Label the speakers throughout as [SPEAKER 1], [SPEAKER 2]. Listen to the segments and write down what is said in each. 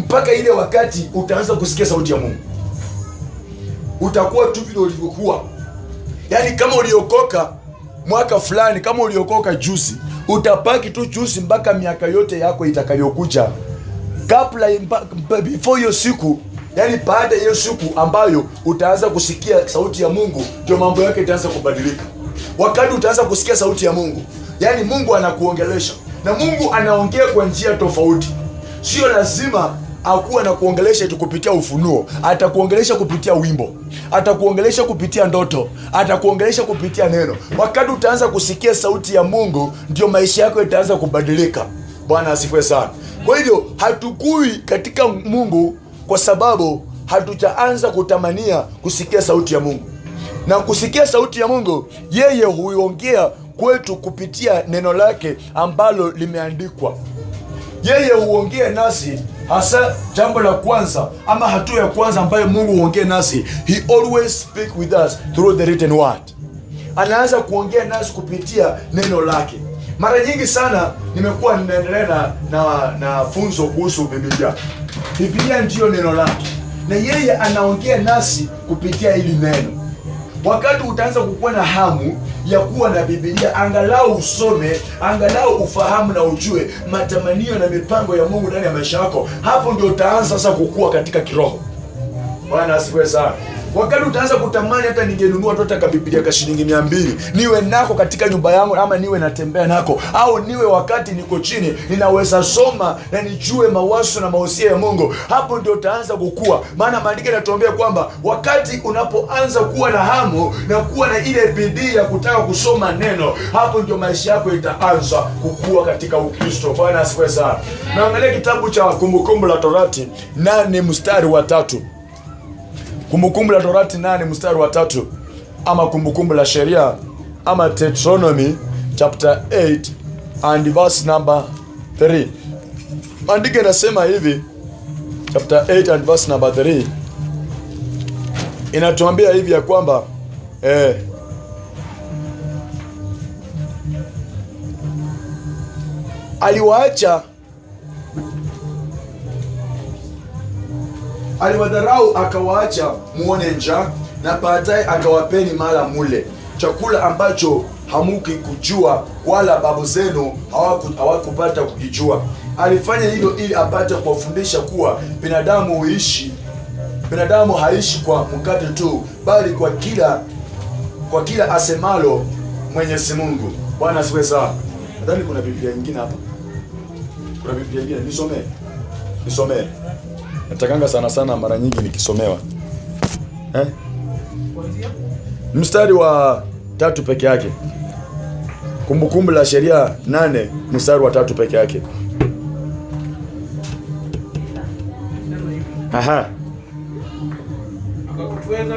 [SPEAKER 1] mpaka ile wakati utaanza kusikia sauti ya Mungu. Utakuwa tu vile ulivyokuwa. Yaani kama uliokoka mwaka fulani, kama uliokoka juzi, utapaki tu juzi mpaka miaka yote yako itakayokuja. Kabla before hiyo siku, yani baada hiyo siku ambayo utaanza kusikia sauti ya Mungu, ndio mambo yake itaanza kubadilika. Wakati utaanza kusikia sauti ya Mungu, yani Mungu anakuongelesha, na Mungu anaongea kwa njia tofauti. Sio lazima akuwa na kuongelesha tu kupitia ufunuo. Atakuongelesha kupitia wimbo, atakuongelesha kupitia ndoto, atakuongelesha kupitia neno. Wakati utaanza kusikia sauti ya Mungu, ndio maisha yako itaanza kubadilika. Bwana asifiwe sana. Kwa hivyo hatukui katika Mungu kwa sababu hatujaanza kutamania kusikia sauti ya Mungu. Na kusikia sauti ya Mungu, yeye huiongea kwetu kupitia neno lake ambalo limeandikwa. Yeye huongea nasi. Hasa jambo la kwanza ama hatua ya kwanza ambayo Mungu huongea nasi, he always speak with us through the written word. Anaanza kuongea nasi kupitia neno lake. Mara nyingi sana nimekuwa ninaendelea na funzo kuhusu Biblia. Biblia ndiyo neno lake, na yeye anaongea nasi kupitia hili neno. Wakati utaanza kukuwa na hamu ya kuwa na Biblia, angalau usome, angalau ufahamu na ujue matamanio na mipango ya Mungu ndani ya maisha yako, hapo ndio utaanza sasa kukua katika kiroho. Bwana asifiwe sana. Wakati utaanza kutamani hata ningenunua hata ka Biblia ka shilingi 200 niwe nako katika nyumba yangu, ama niwe natembea nako, au niwe wakati niko chini ninaweza soma na nijue mawazo na mahusia ya Mungu, hapo ndio utaanza kukua. Maana maandiko yanatuambia kwamba wakati unapoanza kuwa na hamu na kuwa na ile bidii ya kutaka kusoma neno, hapo ndio maisha yako itaanza kukua katika Ukristo. Bwana asifiwe sana. Naangalia kitabu cha Kumbukumbu la Torati 8 mstari wa 3. Kumbukumbu la Torati 8 mstari wa 3, ama Kumbukumbu la Sheria, ama Deuteronomy chapter 8 and verse number 3. Maandiko yanasema hivi, chapter 8 and verse number 3 inatuambia hivi ya kwamba aliwadharau akawaacha muone njaa, na baadaye akawapeni mara mule chakula ambacho hamuki kujua, wala babu zenu hawakupata kukijua. Alifanya hilo ili apate kuwafundisha kuwa binadamu haishi kwa mkate tu, bali kwa kila asemalo Mwenyezi Mungu. Bwana asifiwe sana. Nadhani kuna Biblia nyingine hapa. Kuna Biblia nyingine nisomee. Natakanga sana mara nyingi nikisomewa. Mstari wa 3 peke yake. Kumbukumbu la Sheria 8 mstari wa 3 peke yake.
[SPEAKER 2] Akakutweza.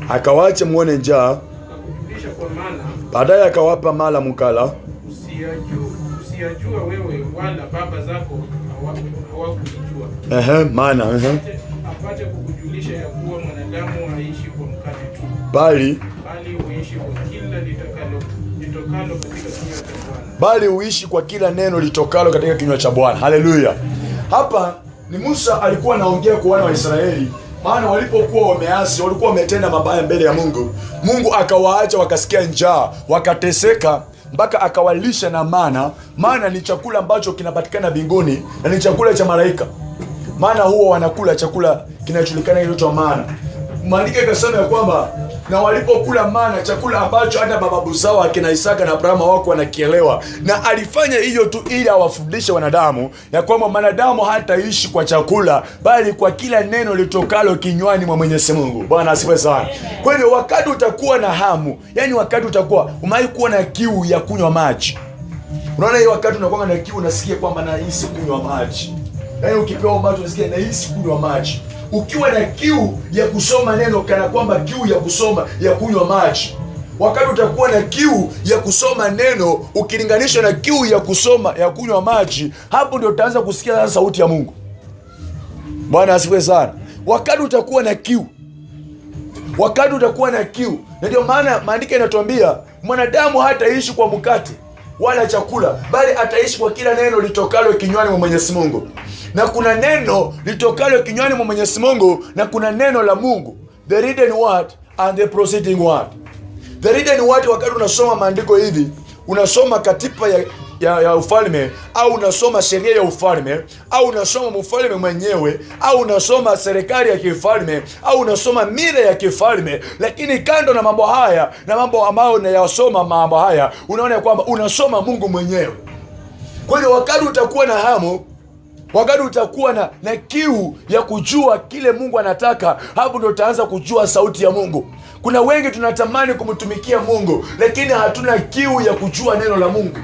[SPEAKER 1] Akawacha muone njaa.
[SPEAKER 2] Akakujulisha kwa mana.
[SPEAKER 1] Baadaye akawapa mala mkala.
[SPEAKER 2] Usiyajua wewe wala baba zako hawakujua.
[SPEAKER 1] Maana
[SPEAKER 2] apate kukujulisha ya kuwa mwanadamu haishi kwa mkate tu,
[SPEAKER 1] bali
[SPEAKER 2] huishi kwa kila litokalo katika kinywa cha Bwana.
[SPEAKER 1] Bali huishi kwa kila neno litokalo katika kinywa cha Bwana. Haleluya. Hapa ni Musa alikuwa anaongea kwa wana wa Israeli, maana walipokuwa wameasi, walikuwa wametenda mabaya mbele ya Mungu. Mungu akawaacha wakasikia njaa, wakateseka, mpaka akawalisha na mana. Mana ni chakula ambacho kinapatikana mbinguni na ni chakula cha malaika. Maana huwa wanakula chakula kinachojulikana kinaitwa mana. Maandiko yakasema ya kwamba na walipokula mana, chakula ambacho hata mababu zao akina Isaka na Abrahamu wako wanakielewa, na alifanya hiyo tu ili awafundishe wanadamu ya kwamba wanadamu hataishi kwa chakula, bali kwa kila neno litokalo kinywani mwa Mwenyezi Mungu. Bwana asifiwe sana. Kwa hivyo wakati utakuwa na hamu, yani wakati utakuwa umaikuwa na kiu ya kunywa maji. Unaona hiyo wakati unakuwa na kiu, unasikia kwamba nahisi kunywa maji. Yaani ukipewa maji unasikia nahisi kunywa maji. Ukiwa na kiu ya kusoma neno kana kwamba kiu ya kusoma ya kunywa maji. Wakati utakuwa na kiu ya kusoma neno ukilinganisha na kiu ya kusoma ya kunywa maji, hapo ndio utaanza kusikia sasa sauti ya Mungu. Bwana asifiwe sana. Wakati utakuwa na kiu. Na ndio maana maandiko yanatuambia mwanadamu hataishi kwa mkate, wala chakula, bali ataishi kwa kila neno litokalo kinywani mwa Mwenyezi Mungu. Na kuna neno litokalo kinywani mwa Mwenyezi Mungu, na kuna neno la Mungu, the written word and the proceeding word. The written word, wakati unasoma maandiko hivi, unasoma katiba ya ufalme, au unasoma sheria ya ufalme, au unasoma mfalme mwenyewe, au unasoma serikali ya kifalme, au unasoma mila ya kifalme. Lakini kando na mambo haya na mambo ambayo unayasoma mambo haya, unaona kwamba unasoma Mungu mwenyewe. Kwa hiyo wakati utakuwa na hamu, wakati utakuwa na kiu ya kujua kile Mungu anataka, hapo ndio utaanza kujua sauti ya Mungu. Kuna wengi tunatamani kumtumikia Mungu, lakini hatuna kiu ya kujua neno la Mungu.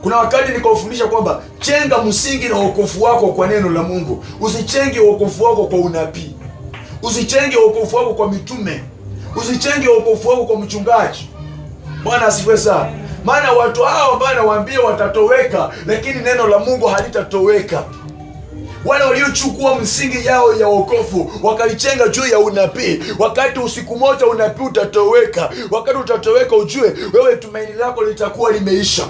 [SPEAKER 1] Kuna wakati nikawafundisha kwamba chenga msingi na wokovu wako kwa neno la Mungu. Usichenge wokovu wako kwa unabii. Usichenge wokovu wako kwa mitume. Usichenge wokovu wako kwa mchungaji. Bwana asifiwe sana. Maana watu hao ambao nawaambia watatoweka, lakini neno la Mungu halitatoweka. Wale waliochukua msingi yao ya wokovu wakalichenga juu ya unabii, wakati usiku moja unabii utatoweka. Wakati utatoweka, ujue wewe tumaini lako litakuwa limeisha.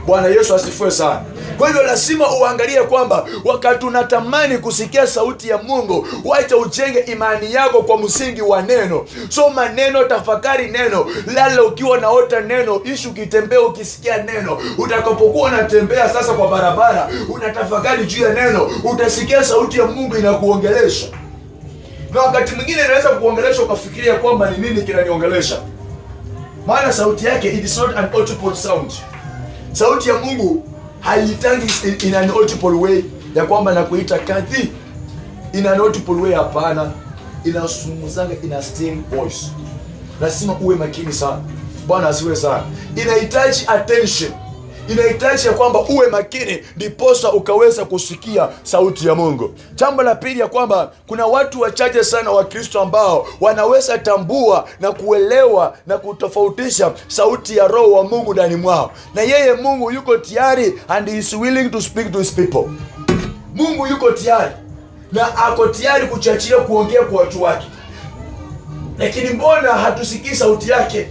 [SPEAKER 1] Bwana Yesu asifiwe sana. Kwa hivyo lazima uangalie kwamba wakati unatamani kusikia sauti ya Mungu, wacha ujenge imani yako kwa msingi wa neno. Soma neno, tafakari neno, lala ukiwa naota neno, ishi ukitembea ukisikia neno. Utakapokuwa unatembea sasa kwa barabara, unatafakari juu ya neno, utasikia sauti ya Mungu inakuongelesha. Na wakati mwingine inaweza kuongelesha ukafikiria kwamba ni nini kinaniongelesha. Maana sauti yake, it is not an audible sound. Sauti ya Mungu haitangi in an audible way, ya kwamba nakuita kadhi in an audible way. Hapana, inasumuzanga in a still voice. Lazima uwe makini sana. Bwana asiwe sana. Inahitaji attention. Inahitaji ya kwamba uwe makini ndiposa ukaweza kusikia sauti ya Mungu. Jambo la pili ya kwamba kuna watu wachache sana wa Kristo ambao wanaweza tambua na kuelewa na kutofautisha sauti ya Roho wa Mungu ndani mwao. Na yeye Mungu yuko tayari and he is willing to speak to his people. Mungu yuko tayari na ako tayari kuchachilia kuongea kwa watu wake. Lakini mbona hatusikii sauti yake?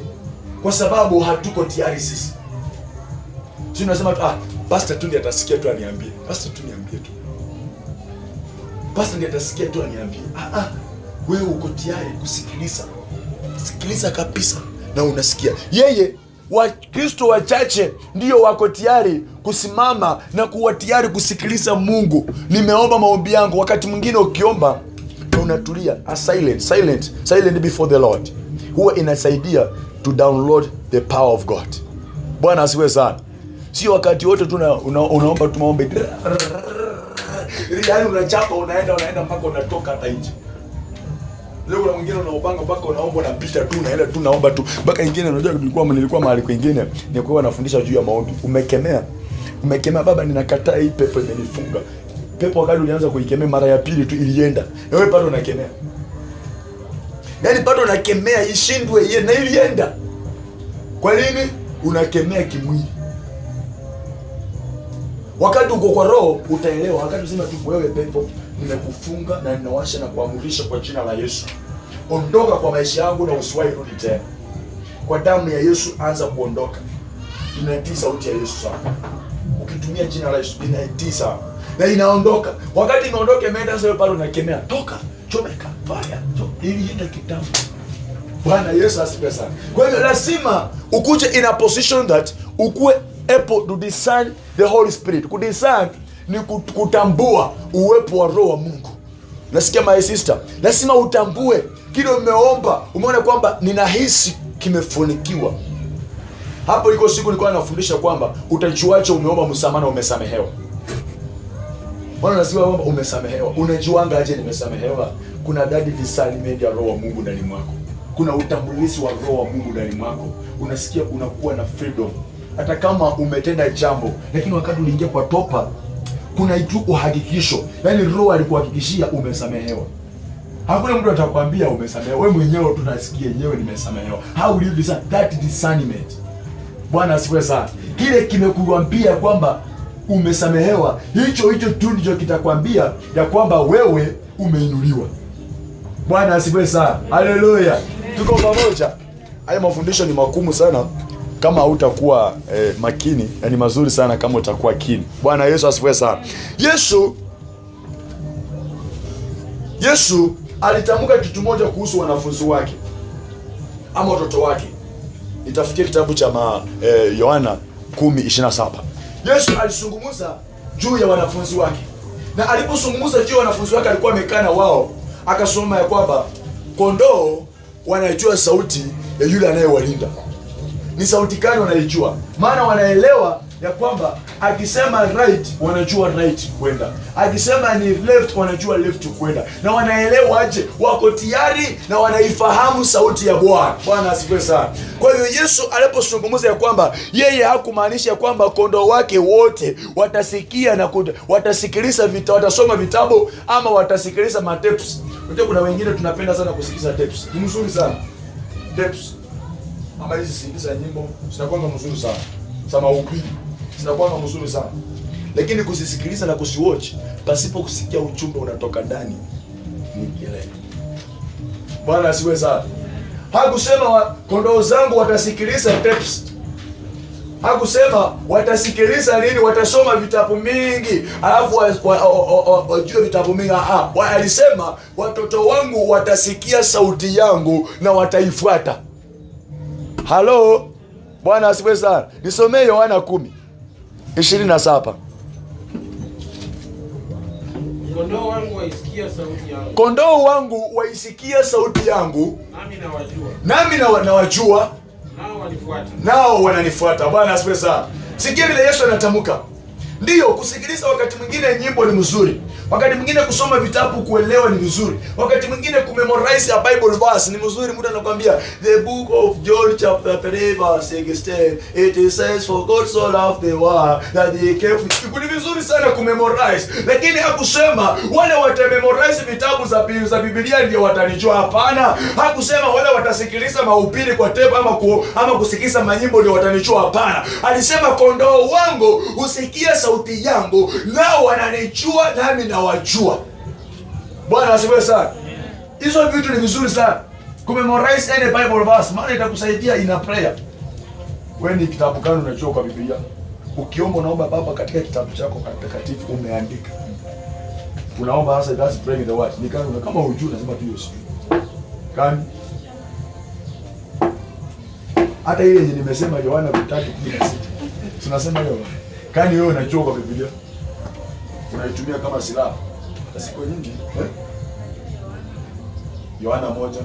[SPEAKER 1] Kwa sababu hatuko tayari sisi. Sisi tunasema pastor tu ndiye atasikia tu aniambie. Pastor tu niambie tu. Pastor ndiye atasikia tu aniambie. Wewe uko tayari kusikiliza. Sikiliza kabisa na unasikia. Yeye Wakristo wachache ndio wako tayari kusimama na kuwa tayari kusikiliza Mungu. Nimeomba maombi yangu. Wakati mwingine ukiomba na unatulia, silent before the Lord, huwa inasaidia to download the power of God. Bwana asiwe sana. Sio wakati wote tu unaomba tu maombi. Yaani unachapa unaenda mpaka unatoka hata nje. Leo kuna mwingine unaobanga mpaka unaomba unapita tu unaenda tu naomba tu. Mpaka nyingine unajua nilikuwa mahali kwingine nilikuwa nafundisha juu ya maombi. Umekemea baba, ninakataa hii pepo imenifunga. Pepo wakati ulianza kuikemea mara ya pili tu ilienda. Na wewe bado unakemea. Yaani bado unakemea ishindwe yeye na ilienda. Kwa nini? Unakemea kimwili. Wakati uko kwa roho utaelewa. Wakati unasema tu wewe pepo, nimekufunga na ninawasha na kuamurisha kwa jina la Yesu, ondoka kwa maisha yangu na usiwahi rudi tena. Kwa damu ya Yesu anza kuondoka. Inatii sauti ya Yesu sana. Ukitumia jina la Yesu inatii sana. Na inaondoka. Wakati inaondoka imeenda sasa, wewe bado unakemea. Toka, chomeka, fire. Ili iende kitambo. Bwana Yesu asifiwe sana. Kwa hiyo lazima ukuje in a position that ukue able to discern the Holy Spirit. Kudiscern ni kutambua uwepo wa Roho wa Mungu. Nasikia my sister, lazima utambue kile umeomba. Umeona kwamba ninahisi kimefunikiwa. Hapo iko siku nilikuwa nafundisha kwamba utajuaje umeomba msamaha na umesamehewa. Bwana nasikia kwamba umesamehewa. Unajuanga aje nimesamehewa? Kuna dadi discernment ya Roho wa Mungu ndani mwako. Kuna utambulishi wa Roho wa Mungu ndani mwako. Unasikia unakuwa na freedom. Hata kama umetenda jambo, lakini wakati uliingia kwa topa, kuna itu uhakikisho. Yaani Roho alikuhakikishia umesamehewa. Hakuna mtu atakwambia umesamehewa. Wewe mwenyewe tunasikia yenyewe nimesamehewa. How will you discern that discernment? Bwana asifiwe sana. Kile kimekuambia kwamba umesamehewa, hicho tu ndicho kitakwambia ya kwamba wewe umeinuliwa. Bwana asifiwe sana. Haleluya. Tuko pamoja. Haya mafundisho ni magumu sana. kama hautakuwa makini, na ni mazuri sana kama utakuwa kini. Bwana Yesu asifiwe sana. Yesu alitamka kitu moja kuhusu wanafunzi wake ama watoto wake. Nitafikia kitabu cha Yohana 10:27. Yesu alizungumza juu ya wanafunzi wake, na alipozungumza juu ya wanafunzi wake alikuwa amekaa na wao, akasoma ya kwamba kondoo wanajua sauti ya yule anayewalinda. Ni sauti gani wanaijua? Maana wanaelewa ya kwamba akisema right wanajua right kwenda, akisema ni left wanajua left kwenda, na wanaelewa aje, wako tayari na wanaifahamu sauti ya Bwana. Bwana asifiwe sana. Kwa hiyo Yesu alipozungumza ya kwamba yeye hakumaanisha ya kwamba kondoo wake wote watasikia na watasikiliza watasoma vitabu ama watasikiliza matapes. Unajua kuna wengine tunapenda sana kusikiliza tapes. Ni mzuri sana. Tapes ama hizi sikiliza nyimbo zinakuwa mzuri sana. Sama upili zinakuwa mzuri sana. Lakini kusisikiliza na kusiwatch pasipo kusikia ujumbe unatoka ndani ni kelele. Bwana asiwe sana. Hakusema kondoo zangu watasikiliza tapes. Hakusema watasikiliza nini, watasoma vitabu mingi alafu wajue vitabu mingi. Alisema watoto wangu watasikia sauti yangu na wataifuata. Halo, Bwana asifiwe sana. Nisomee Yohana 10:27.
[SPEAKER 2] Kondoo wangu waisikia sauti yangu.
[SPEAKER 1] Kondoo wangu waisikia sauti yangu. Nami nawajua.
[SPEAKER 2] Nao wanifuata.
[SPEAKER 1] Nao wananifuata. Bwana asifiwe sana. Sikia vile Yesu anatamka. Ndiyo, kusikiliza wakati mwingine nyimbo ni mzuri. Wakati mwingine kusoma vitabu kuelewa ni vizuri. Wakati mwingine kumemorize a Bible verse ni mzuri. Mtu anakuambia the book of John chapter 3 verse 16, it says for God so loved the world that he gave. Ni vizuri sana kumemorize. Lakini hakusema wale watamemorize vitabu za Biblia ndio watanijua. Hapana. Hakusema wale watasikiliza mahubiri kwa tape ama kusikiliza manyimbo ndio watanijua. Hapana. Alisema kondoo wangu usikia sauti yangu, nao wananijua nami nawajua. Bwana asifiwe sana. Hizo vitu ni vizuri sana. Kumemorize any Bible verse, maana itakusaidia in a prayer. Wewe ni kitabu gani unajua kwa Biblia? Ukiomba unaomba Baba katika kitabu chako takatifu umeandika. Unaomba hasa that's praying the word. Ni kama hujui lazima tu hiyo siku. Kani? Hata ile yenye nimesema Yohana 3:16. Tunasema hiyo. Kani wewe unajua kwa Biblia? Unaitumia kama silaha. Siku nyingi, Yohana 1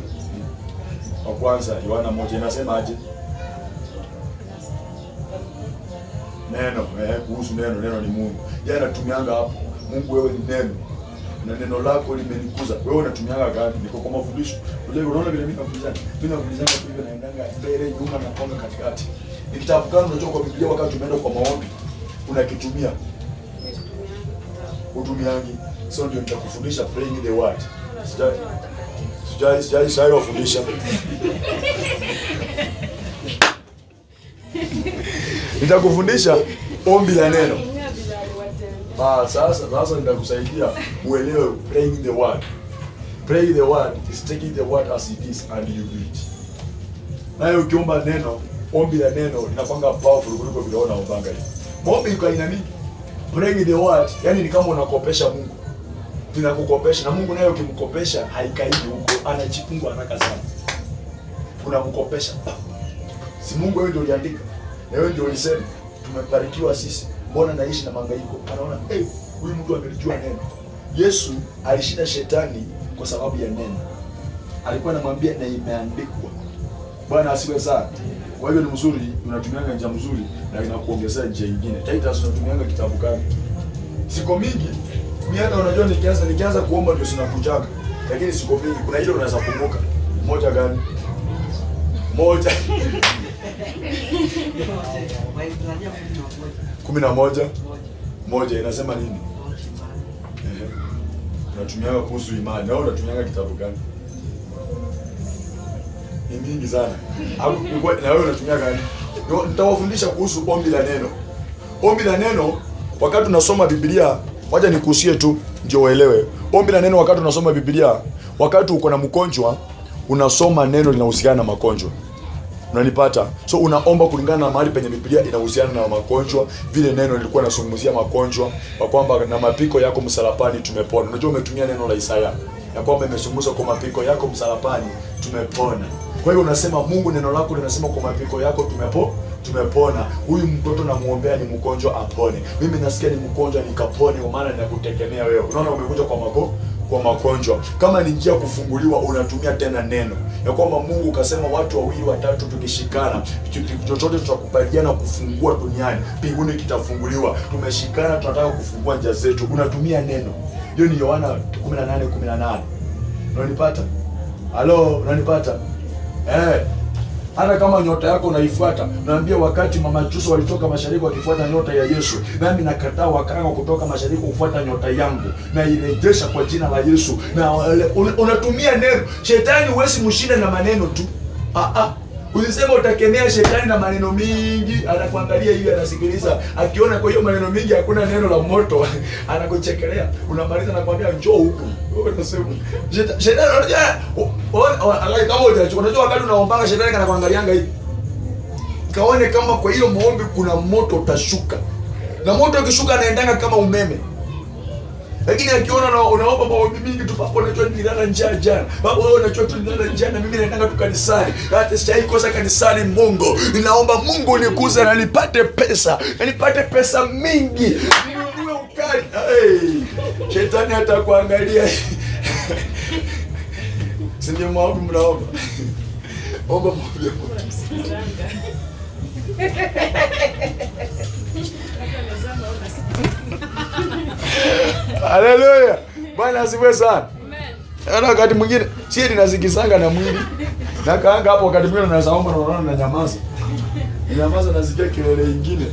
[SPEAKER 1] wa kwanza, Yohana 1 inasema aje? Neno, kuhusu neno ni Mungu. Yeye anatumianga hapo. Mungu wewe ni neno. Na neno lako limenikuza. Wewe unatumianga gani? Niko kwa mafundisho. Unaona vile mimi nafundisha. Mimi nafundisha hivyo naendanga mbele nyuma na konga katikati. Ni kitabu gani unajua kwa Biblia wakati tumeenda kwa maombi? Unakitumia. Utumiangi. So ndio nitakufundisha praying the word. Sijai wafundisha. Nitakufundisha ombi la neno. Sasa nitakusaidia uelewe praying the word. Praying the word is taking the word as it is and you do it. Nayo ukiomba neno, ombi la neno linapanga powerful kuliko vile unaombanga hivi. Maombi iko aina mingi. Praying the word, yani ni kama unakopesha Mungu. Tunakukopesha na Mungu naye ukimkopesha haikaidi huko, anajifunga haraka sana. Unamkopesha. Si Mungu wewe ndio uliandika. Na wewe ndio ulisema tumebarikiwa sisi. Mbona naishi na mangaiko? Anaona huyu mtu amelijua neno. Yesu alishinda shetani kwa sababu ya neno. Alikuwa anamwambia na imeandikwa. Bwana asiwe sana. Kwa hiyo ni mzuri, unatumianga njia mzuri na inakuongezea njia nyingine. Titus unatumianga kitabu gani? Siko mingi. Mimi hata unajua nikianza kuomba ndio sinakujaga. Lakini siko mingi. Kuna ile unaweza kumbuka. Moja gani? Moja. 11. Moja inasema nini? Unatumianga kuhusu imani. Na wewe unatumianga kitabu gani? Ni mingi sana. Na wewe unatumia gani? Nitawafundisha kuhusu ombi la neno. Ombi la neno wakati unasoma Biblia, wacha nikuhusie tu ndio uelewe. Ombi la neno wakati unasoma Biblia, wakati uko na mgonjwa, unasoma neno linahusiana na magonjwa. Unanipata? So unaomba kulingana na mahali penye Biblia inahusiana na magonjwa, vile neno lilikuwa linazungumzia magonjwa, kwa kwamba na mapiko yako msalabani tumepona. Unajua umetumia neno la Isaya ya kwamba imezungumzwa kwa mapiko yako msalabani tumepona. Kwa hiyo unasema Mungu, neno lako linasema kwa mapiko yako tumepona. Huyu mtoto namuombea ni mgonjwa apone. Mimi nasikia ni mgonjwa nikapone, kwa maana ninakutegemea wewe. Unaona umekuja kwa magonjwa. Kama ni njia kufunguliwa, unatumia tena neno ya kwamba Mungu ukasema watu wawili watatu tukishikana, chochote tutakubaliana kufungua duniani, mbinguni kitafunguliwa. Tumeshikana, tunataka kufungua njia zetu. Unatumia neno. Hiyo ni Yohana 18:18. Unanipata? Halo, unanipata? Hata kama nyota yako unaifuata, naambia wakati mama Chuso walitoka mashariki wakifuata nyota ya Yesu, nami nakataa wakanga kutoka mashariki kufuata nyota yangu, na irejesha kwa jina la Yesu. Na unatumia neno. Shetani huwezi mshinda na maneno tu. Ulisema utakemea shetani na maneno mingi, anakuangalia hivi, anasikiliza, akiona kwa hiyo maneno mingi hakuna neno la moto, anakuchekelea. Unamaliza na kwambia njoo huku. Wewe unasema shetani unajua wakati unaomba shetani anakuangalianga hivi. Kaone kama kwa hiyo maombi kuna moto utashuka. Na moto ukishuka anaendanga kama umeme. Lakini akiona unaomba maombi mingi tu, papo unajua nilala njaa jana. Baba wewe unajua tu nilala njaa, na mimi naenda tu kanisani. Hata sitaki kosa kanisani Mungu. Ninaomba Mungu nikuze na nipate pesa. Na nipate pesa mingi. Ninunue ukali. Shetani atakuangalia. Si ndio maombi mnaomba? Omba maombi. Haleluya. Bwana asifiwe sana. Amen. Wakati mwingine si ninazikisanga na mwili. Na kaanga hapo wakati mwingine nasaomba na unaona na nyamaza. Nyamaza nasikia kelele nyingine.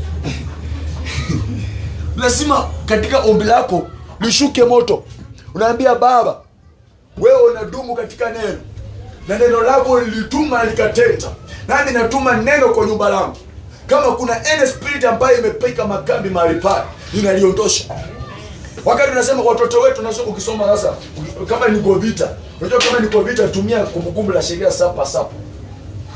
[SPEAKER 1] Lazima katika ombi lako lishuke moto. Unaambia Baba, wewe unadumu katika neno. Na neno lako lilituma likatenda. Nami natuma neno kwa nyumba langu. Kama kuna any spirit ambayo imepeka makambi mahali pale, ninaliondosha. Wakati unasema watoto wetu, nasema ukisoma sasa kama ni vita. Unajua kama ni vita, tumia Kumbukumbu la Sheria 7:7.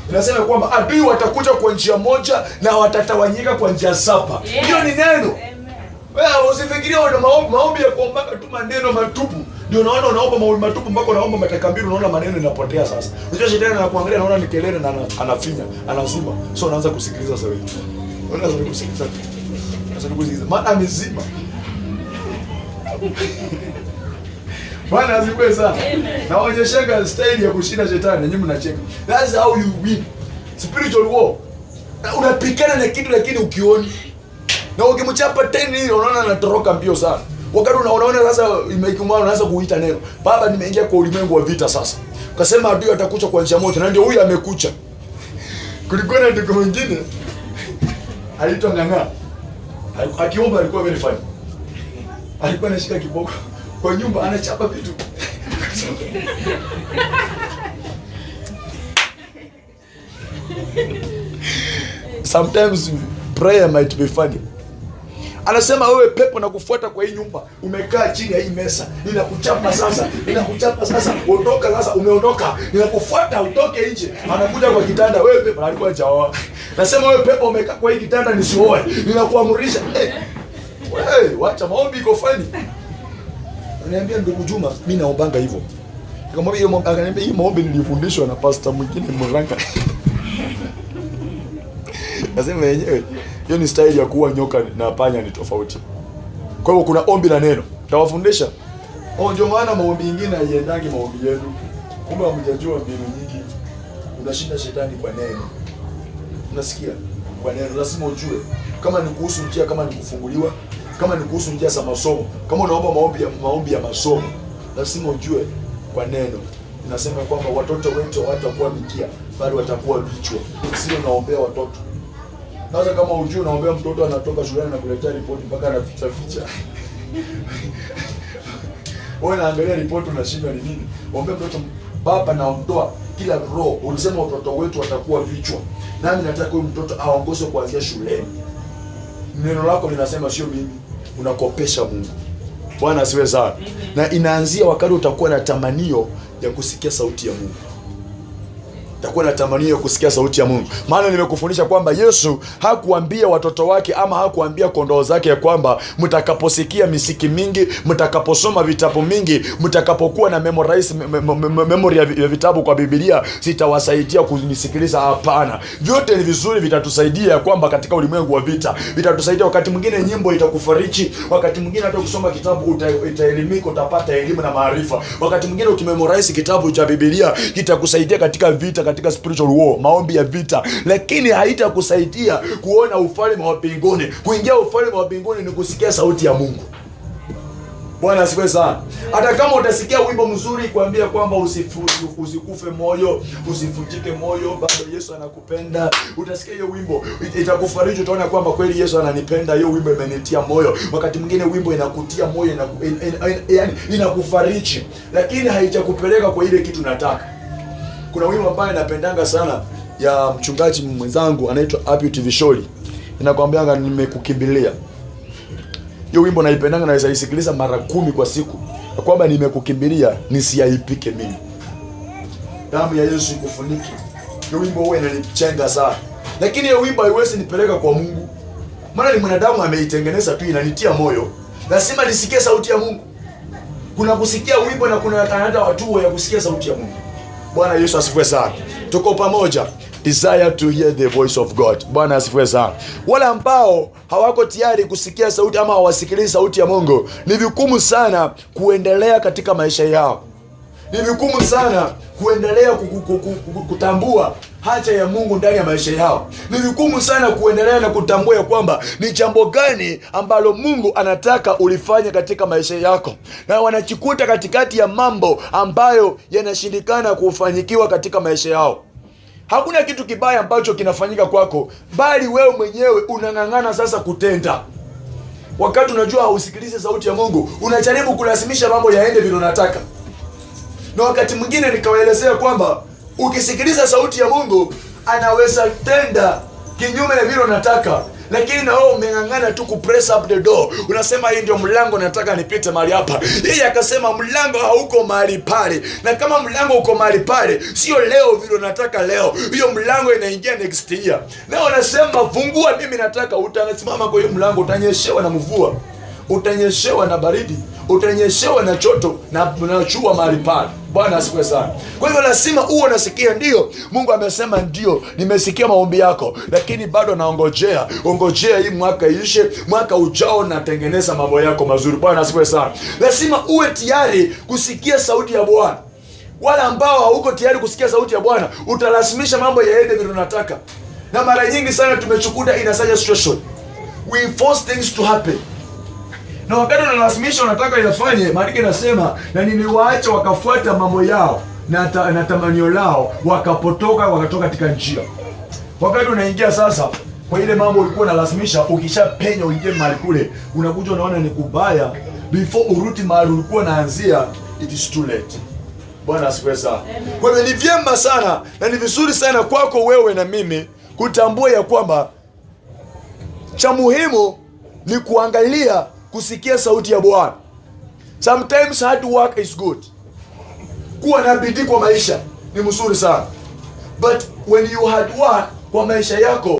[SPEAKER 1] Inasema kwamba adui watakuja kwa njia moja na watatawanyika kwa njia 7. Hiyo ni neno. Wewe usifikirie una maombi ya kuomba tu maneno matupu. Ndio unaona unaomba maombi matupu mpaka unaomba matakabiri, unaona maneno yanapotea sasa. Unajua shetani anakuangalia, anaona ni kelele na anafinya, anazima. So unaanza kusikiliza sasa hivi. Unaanza kusikiliza. Unaanza kusikiliza. Maana amezima. Bwana asifiwe sana. Naonyeshanga style ya kushinda shetani na nyinyi mnacheka. That's how you win. Spiritual war. Unapikana na kitu lakini ukioni. Na ukimchapa 10 hiyo unaona anatoroka mbio sana. Wakati unaona sasa imekimwa unaanza kuita neno. Baba, nimeingia kwa ulimwengu wa vita sasa. Ukasema adui atakucha kwa njia moja, na ndio huyu amekucha. Kulikuwa na ndugu mwingine aliitwa Nganga. Akiomba alikuwa very funny. Alikuwa anashika kiboko kwa nyumba anachapa vitu. Sometimes prayer might be funny. Anasema wewe pepo na kufuata kwa hii nyumba, umekaa chini ya hii mesa, ninakuchapa sasa, ondoka sasa, umeondoka, ninakufuata utoke nje. Anakuja kwa kitanda, wewe pepo alikuwa hajaoa. Nasema wewe pepo umekaa kwa hii kitanda nisioe, ninakuamurisha. Wewe wacha maombi iko funny. Ananiambia ndugu Juma, mimi naombanga hivyo. Nikamwambia akaniambia hii maombi nilifundishwa na pastor mwingine Muranga. Nasema yenyewe hiyo ni style ya kuua nyoka na panya ni tofauti. Kwa hiyo kuna ombi la neno. Tawafundisha. Ndio maana maombi mengine haiendangi maombi yenu. Kumbe hamjajua mbinu nyingi. Unashinda shetani kwa neno. Unasikia? Kwa neno lazima ujue. Kama ni kuhusu njia, kama ni kufunguliwa, kama ni kuhusu njia za masomo, kama unaomba maombi ya masomo, lazima ujue kwa neno. Inasema kwamba watoto wetu hawatakuwa mikia, bali watakuwa vichwa. Sio naombea watoto. Sasa kama ujue unaombea mtoto anatoka shuleni na kuletea ripoti mpaka anaficha. Wewe unaangalia ripoti unashindwa ni nini? Ombea mtoto, Baba naondoa kila roho. Ulisema watoto wetu watakuwa vichwa. Nami nataka huyu mtoto aongozwe kuanzia shuleni. Neno lako linasema sio mimi. Unakopesha Mungu. Bwana asiwe sana. Na inaanzia wakati utakuwa na tamanio ya kusikia sauti ya Mungu. utakuwa na tamanio kusikia sauti ya Mungu. Maana nimekufundisha kwamba Yesu hakuambia watoto wake ama hakuambia kondoo zake ya kwamba mtakaposikia misiki mingi, mtakaposoma vitabu mingi, mtakapokuwa na memory ya vitabu kwa Biblia sitawasaidia kunisikiliza. Hapana, vyote ni vizuri, vitatusaidia kwamba katika ulimwengu wa vita, vitatusaidia. Wakati mwingine nyimbo itakufariji, wakati mwingine hata kusoma kitabu utaelimika, utapata elimu na maarifa. Wakati mwingine ukimemorize kitabu cha Biblia kitakusaidia katika vita, katika spiritual war, maombi ya vita, lakini haitakusaidia kuona ufalme wa mbinguni. Kuingia ufalme wa mbinguni ni kusikia sauti ya Mungu. Bwana asifiwe sana. Hata kama utasikia wimbo mzuri kuambia kwamba usikufe moyo, usifutike moyo, bado Yesu anakupenda, utasikia hiyo wimbo, itakufariji, utaona kwamba kweli Yesu ananipenda, hiyo wimbo imenitia moyo. Wakati mwingine wimbo inakutia moyo, yani inakufariji, lakini haijakupeleka kwa ile kitu nataka. Kuna wimbo ambaye napendanga sana ya mchungaji mwenzangu anaitwa Happy Visholi, inakwambianga nimekukimbilia. Hiyo wimbo naipendanga, naweza isikiliza mara 10 kwa siku, kwamba nimekukimbilia nisiaipike mimi, damu ya Yesu ikufunike. Hiyo wimbo huwa inanichenga sana, lakini hiyo wimbo haiwezi nipeleka kwa Mungu, maana ni mwanadamu ameitengeneza tu, inanitia moyo. Lazima nisikie sauti ya Mungu. Kuna kusikia wimbo na kuna hata watu ya kusikia sauti ya Mungu. Bwana Yesu asifiwe sana. Tuko pamoja. Desire to hear the voice of God. Bwana asifiwe sana. Wale ambao hawako tayari kusikia sauti ama hawasikilizi sauti ya Mungu, ni vigumu sana kuendelea katika maisha yao. Ni vigumu sana kuendelea kutambua haja ya Mungu ndani ya maisha yao. Ni vigumu sana kuendelea na kutambua ya kwamba ni jambo gani ambalo Mungu anataka ulifanye katika maisha yako. Na wanajikuta katikati ya mambo ambayo yanashindikana kufanyikiwa katika maisha yao. Hakuna kitu kibaya ambacho kinafanyika kwako, bali wewe mwenyewe unang'ang'ana sasa kutenda. Wakati unajua hausikilize sauti ya Mungu, unajaribu kulazimisha mambo yaende vile unataka. Na wakati mwingine nikawaelezea kwamba ukisikiliza sauti ya Mungu anaweza tenda kinyume na vile unataka, lakini na wewe umeng'ang'ana tu ku press up the door. Unasema hii ndio mlango nataka nipite mahali hapa. Yeye akasema mlango hauko mahali pale. Na kama mlango uko mahali pale, sio leo vile unataka leo. Hiyo mlango inaingia next year. Na unasema fungua, mimi nataka. Utasimama kwa hiyo mlango, utanyeshewa na mvua, utanyeshewa na baridi, utanyeshewa na joto na unachua mahali pale. Bwana asifiwe sana. Kwa hivyo lazima uwe unasikia, ndio Mungu amesema ndio, nimesikia maombi yako, lakini bado naongojea. Ongojea hii mwaka ishe, mwaka ujao natengeneza mambo yako mazuri. Bwana asifiwe sana. Lazima uwe tayari kusikia sauti ya Bwana. Wale ambao hauko tayari kusikia sauti ya Bwana, utalazimisha mambo yaende vile unataka. Na mara nyingi sana tumechukuta in such a situation, we force things to happen. Na wakati unalazimisha unataka yafanye, maandiko yanasema na niliwaacha wakafuata mambo yao na tamanio lao, wakatoka katika njia. Wakati unaingia sasa kwa ile mambo ulikuwa unalazimisha, ukishapenya uingie mahali kule, unakuja unaona ni kubaya, before urudi mahali ulikuwa unaanzia, it is too late. Bwana asifiwe sana. Kwa hivyo ni vyema sana na ni vizuri sana kwako wewe na mimi kutambua ya kwamba cha muhimu ni kuangalia kusikia sauti ya Bwana. Sometimes hard work is good. Kuwa na bidii kwa maisha ni mzuri sana. But when you hard work kwa maisha yako